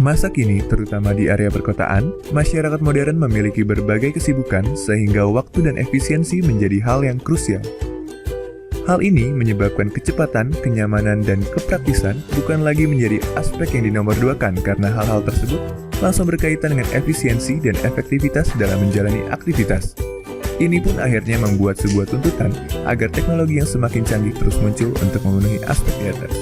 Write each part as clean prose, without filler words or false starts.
Masa kini, terutama di area perkotaan, masyarakat modern memiliki berbagai kesibukan sehingga waktu dan efisiensi menjadi hal yang krusial. Hal ini menyebabkan kecepatan, kenyamanan, dan kepraktisan bukan lagi menjadi aspek yang dinomorduakan karena hal-hal tersebut langsung berkaitan dengan efisiensi dan efektivitas dalam menjalani aktivitas. Ini pun akhirnya membuat sebuah tuntutan agar teknologi yang semakin canggih terus muncul untuk memenuhi aspek di atas.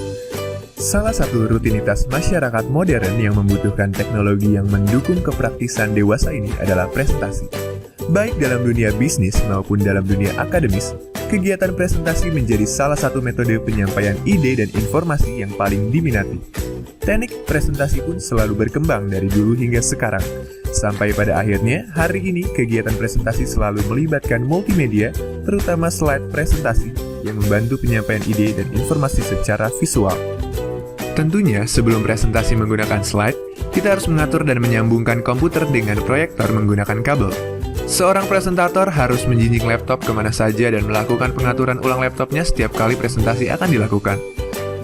Salah satu rutinitas masyarakat modern yang membutuhkan teknologi yang mendukung kepraktisan dewasa ini adalah presentasi. Baik dalam dunia bisnis maupun dalam dunia akademis, kegiatan presentasi menjadi salah satu metode penyampaian ide dan informasi yang paling diminati. Teknik presentasi pun selalu berkembang dari dulu hingga sekarang. Sampai pada akhirnya, hari ini kegiatan presentasi selalu melibatkan multimedia, terutama slide presentasi yang membantu penyampaian ide dan informasi secara visual. Tentunya, sebelum presentasi menggunakan slide, kita harus mengatur dan menyambungkan komputer dengan proyektor menggunakan kabel. Seorang presentator harus menjinjing laptop kemana saja dan melakukan pengaturan ulang laptopnya setiap kali presentasi akan dilakukan.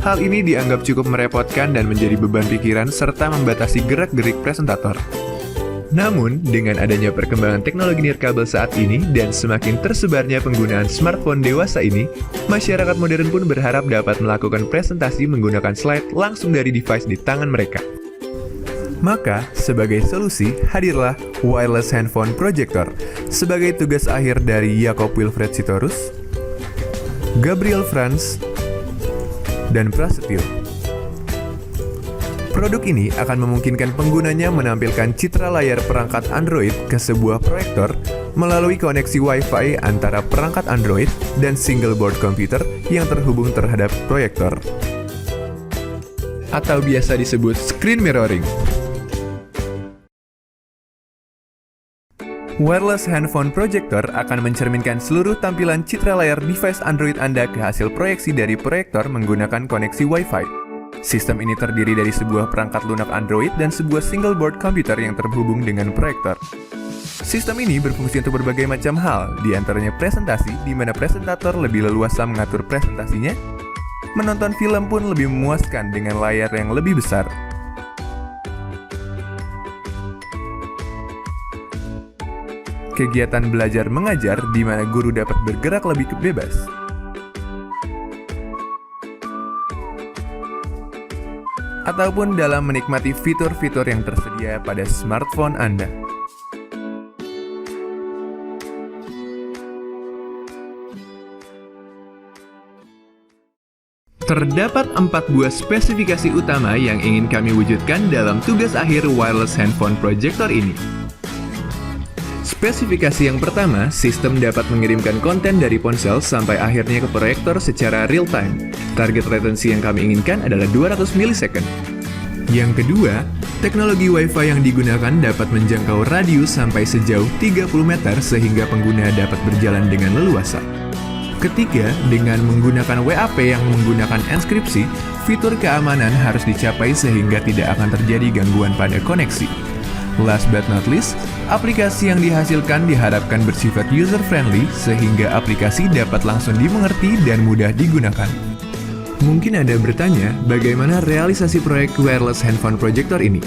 Hal ini dianggap cukup merepotkan dan menjadi beban pikiran serta membatasi gerak-gerik presentator. Namun, dengan adanya perkembangan teknologi nirkabel saat ini dan semakin tersebarnya penggunaan smartphone dewasa ini, masyarakat modern pun berharap dapat melakukan presentasi menggunakan slide langsung dari device di tangan mereka. Maka, sebagai solusi, hadirlah wireless handphone projector sebagai tugas akhir dari Jakob Wilfred Sitorus, Gabriel Franz, dan Prasetyo. Produk ini akan memungkinkan penggunanya menampilkan citra layar perangkat Android ke sebuah proyektor melalui koneksi Wi-Fi antara perangkat Android dan single board komputer yang terhubung terhadap proyektor, atau biasa disebut screen mirroring. Wireless handphone projector akan mencerminkan seluruh tampilan citra layar device Android Anda ke hasil proyeksi dari proyektor menggunakan koneksi Wi-Fi. Sistem ini terdiri dari sebuah perangkat lunak Android dan sebuah single board komputer yang terhubung dengan proyektor. Sistem ini berfungsi untuk berbagai macam hal, di antaranya presentasi, di mana presentator lebih leluasa mengatur presentasinya. Menonton film pun lebih memuaskan dengan layar yang lebih besar. Kegiatan belajar mengajar di mana guru dapat bergerak lebih bebas. Ataupun dalam menikmati fitur-fitur yang tersedia pada smartphone Anda. Terdapat 4 buah spesifikasi utama yang ingin kami wujudkan dalam tugas akhir wireless handphone projector ini. Spesifikasi yang pertama, sistem dapat mengirimkan konten dari ponsel sampai akhirnya ke proyektor secara real-time. Target latency yang kami inginkan adalah 200 milisecond. Yang kedua, teknologi Wi-Fi yang digunakan dapat menjangkau radius sampai sejauh 30 meter sehingga pengguna dapat berjalan dengan leluasa. Ketiga, dengan menggunakan WAP yang menggunakan enkripsi, fitur keamanan harus dicapai sehingga tidak akan terjadi gangguan pada koneksi. Last but not least, aplikasi yang dihasilkan diharapkan bersifat user-friendly sehingga aplikasi dapat langsung dimengerti dan mudah digunakan. Mungkin Anda bertanya, bagaimana realisasi proyek wireless handphone projector ini?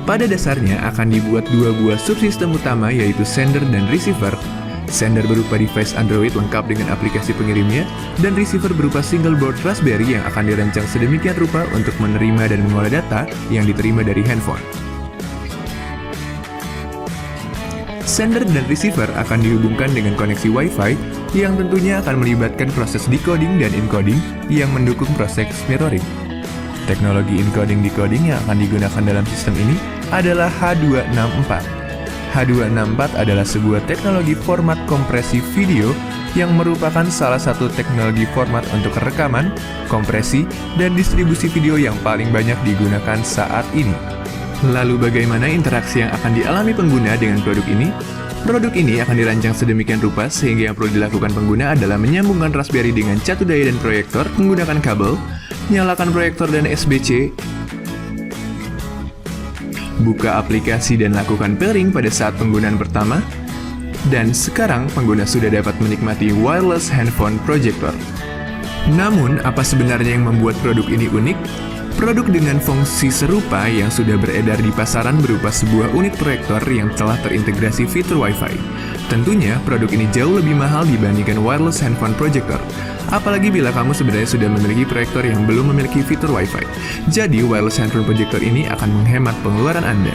Pada dasarnya akan dibuat 2 buah subsistem utama yaitu sender dan receiver. Sender berupa device Android lengkap dengan aplikasi pengirimnya, dan receiver berupa single board Raspberry yang akan dirancang sedemikian rupa untuk menerima dan mengolah data yang diterima dari handphone. Sender dan receiver akan dihubungkan dengan koneksi Wi-Fi yang tentunya akan melibatkan proses decoding dan encoding yang mendukung proses mirroring. Teknologi encoding-decoding yang akan digunakan dalam sistem ini adalah H264. H264 adalah sebuah teknologi format kompresi video yang merupakan salah satu teknologi format untuk rekaman, kompresi, dan distribusi video yang paling banyak digunakan saat ini. Lalu bagaimana interaksi yang akan dialami pengguna dengan produk ini? Produk ini akan dirancang sedemikian rupa sehingga yang perlu dilakukan pengguna adalah menyambungkan Raspberry dengan catu daya dan proyektor menggunakan kabel, nyalakan proyektor dan SBC, buka aplikasi dan lakukan pairing pada saat penggunaan pertama, dan sekarang pengguna sudah dapat menikmati wireless handphone projector. Namun, apa sebenarnya yang membuat produk ini unik? Produk dengan fungsi serupa yang sudah beredar di pasaran berupa sebuah unit proyektor yang telah terintegrasi fitur Wi-Fi. Tentunya, produk ini jauh lebih mahal dibandingkan wireless handphone projector. Apalagi bila kamu sebenarnya sudah memiliki proyektor yang belum memiliki fitur Wi-Fi. Jadi, wireless handphone projector ini akan menghemat pengeluaran Anda.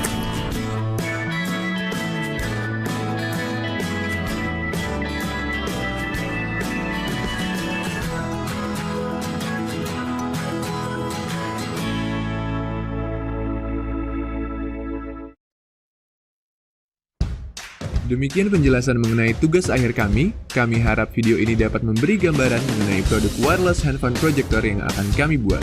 Demikian penjelasan mengenai tugas akhir kami. Kami harap video ini dapat memberi gambaran mengenai produk wireless handphone projector yang akan kami buat.